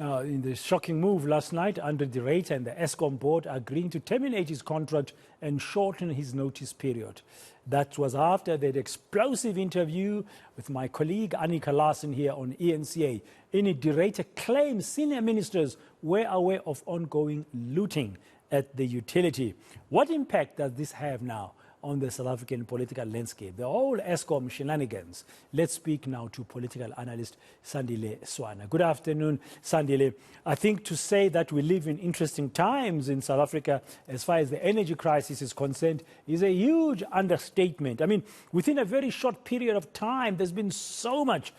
in the shocking move last night, Andre de Ruyter and the Eskom board agreeing to terminate his contract and shorten his notice period. That was after that explosive interview with my colleague Annika Larsen here on eNCA. In it, de Ruyter claims senior ministers were aware of ongoing looting at the utility. What impact does this have now on the South African political landscape, the whole Eskom shenanigans? Let's speak now to political analyst Sandile Swana. Good afternoon, Sandile. I think to say that we live in interesting times in South Africa as far as the energy crisis is concerned is a huge understatement. I mean, within a very short period of time, there's been so much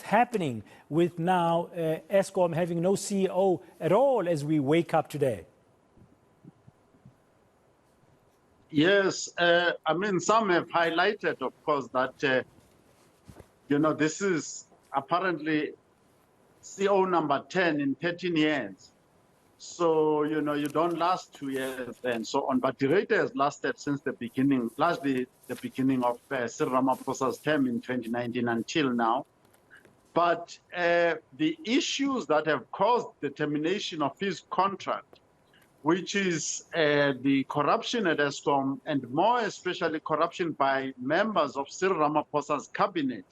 happening with now Eskom having no CEO at all as we wake up today. Yes, I mean, some have highlighted, of course, that, this is apparently CO number 10 in 13 years. So, you don't last 2 years and so on. But the Ruyter has lasted since the beginning, largely the beginning of Cyril Ramaphosa's term in 2019 until now. But the issues that have caused the termination of his contract, which is the corruption at Eskom, and more especially corruption by members of Cyril Ramaphosa's cabinet,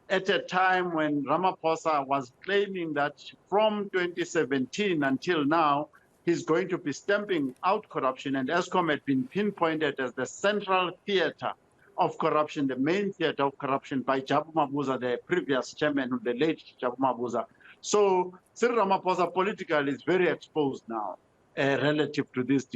at a time when Ramaphosa was claiming that from 2017 until now, he's going to be stamping out corruption, and Eskom had been pinpointed as the central theater of corruption, the main theater of corruption by Jabu Mabuza, the previous chairman, the late Jabu Mabuza. So Cyril Ramaphosa politically is very exposed now. Relative to these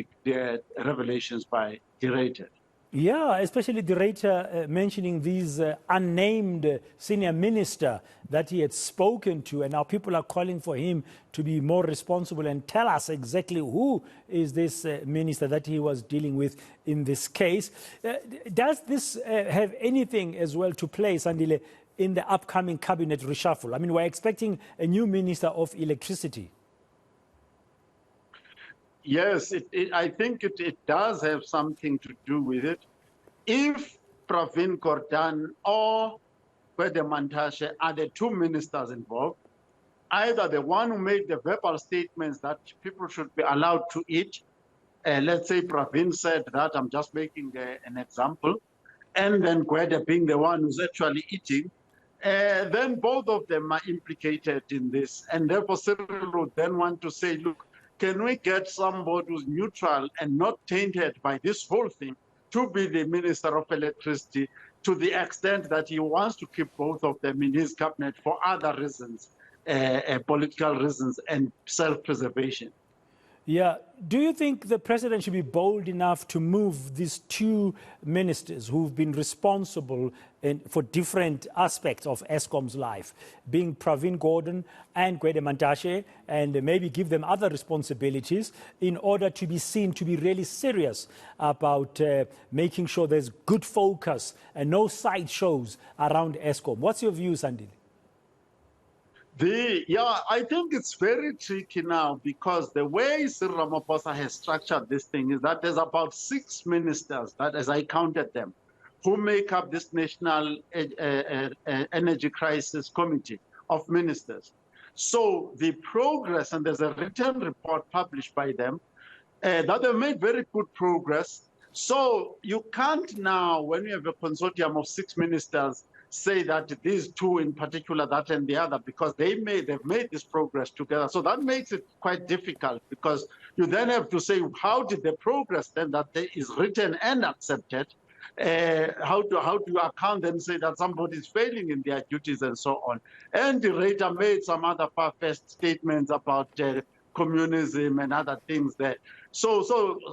revelations by de Ruyter. Yeah, especially de Ruyter mentioning these unnamed senior minister that he had spoken to, and now people are calling for him to be more responsible and tell us exactly who is this minister that he was dealing with in this case. Does this have anything as well to play, Sandile, in the upcoming cabinet reshuffle? I mean, we're expecting a new minister of electricity. Yes, I think it does have something to do with it. If Pravin Gordhan or Gwede Mantashe are the two ministers involved, either the one who made the verbal statements that people should be allowed to eat, let's say Pravin said that, I'm just making an example, and then Gwede being the one who's actually eating, then both of them are implicated in this. And therefore Cyril would then want to say, look, can we get somebody who's neutral and not tainted by this whole thing to be the Minister of Electricity, to the extent that he wants to keep both of them in his cabinet for other reasons, political reasons and self-preservation? Yeah. Do you think the president should be bold enough to move these two ministers who've been responsible for different aspects of Eskom's life, being Pravin Gordhan and Gwede Mantashe, and maybe give them other responsibilities in order to be seen to be really serious about making sure there's good focus and no side shows around Eskom? What's your view, Sandile? I think it's very tricky now because the way Cyril Ramaphosa has structured this thing is that there's about 6 ministers, that as I counted them, who make up this National Energy Crisis Committee of Ministers. So the progress, and there's a written report published by them, that they've made very good progress. So you can't now, when you have a consortium of 6 ministers, say that these two in particular, that and the other, because they've made this progress together. So that makes it quite difficult because you then have to say, how did the progress then that is written and accepted, how do you account and say that somebody is failing in their duties and so on? And de Ruyter made some other far-fetched statements about communism and other things there. So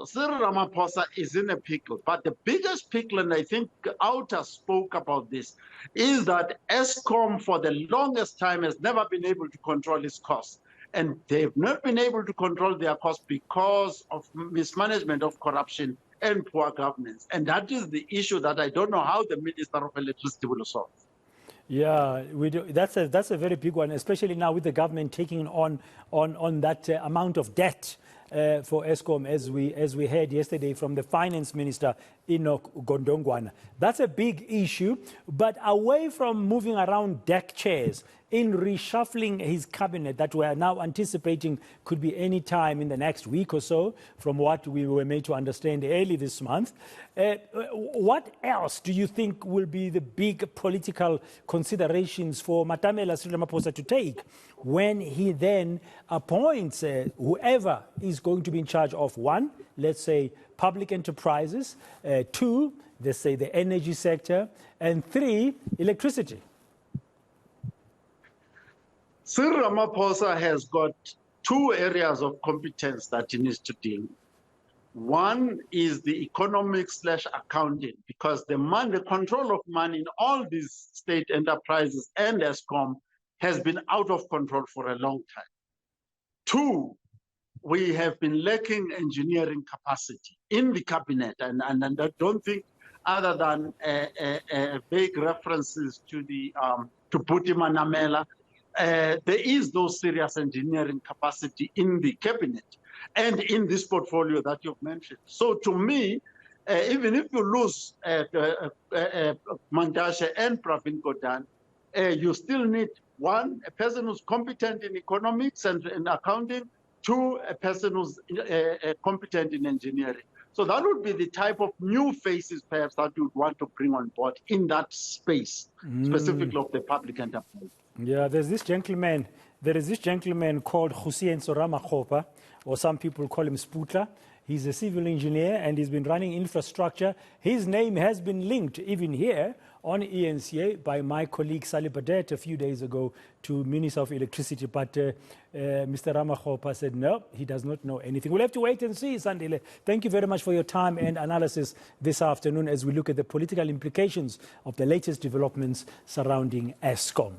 Cyril Ramaphosa is in a pickle. But the biggest pickle, and I think Outer spoke about this, is that Eskom for the longest time has never been able to control its costs. And they've not been able to control their costs because of mismanagement of corruption and poor governance. And that is the issue that I don't know how the Minister of Electricity will solve. Yeah, we do. That's a very big one, especially now with the government taking on that amount of debt for Eskom, as we heard yesterday from the Finance Minister, Enoch Gondongwana. That's a big issue, but away from moving around deck chairs, in reshuffling his cabinet that we are now anticipating could be any time in the next week or so, from what we were made to understand early this month, what else do you think will be the big political considerations for Matamela Ramaphosas to take when he then appoints whoever is going to be in charge of, one, let's say, public enterprises, two, let's say, the energy sector, and three, electricity? Cyril Ramaphosa has got two areas of competence that he needs to deal with. One is the economics/accounting, because the control of money in all these state enterprises and Eskom has been out of control for a long time. Two, we have been lacking engineering capacity in the cabinet, and I don't think, other than vague references to the to Buti Manamela, there is no serious engineering capacity in the cabinet and in this portfolio that you've mentioned. So to me, even if you lose Mandashe and Pravin Gordhan, you still need, one, a person who's competent in economics and accounting, two, a person who's competent in engineering. So that would be the type of new faces perhaps that you would want to bring on board in that space, specifically of the public enterprise. Yeah, there is this gentleman called Hussein Ramaphosas, or some people call him Sputla. He's a civil engineer and he's been running infrastructure. His name has been linked, even here on eNCA, by my colleague Sally Badet a few days ago to Minister of Electricity. But Mr. Ramaphosas said no, he does not know anything. We'll have to wait and see, Sandile. Thank you very much for your time and analysis this afternoon as we look at the political implications of the latest developments surrounding Eskom.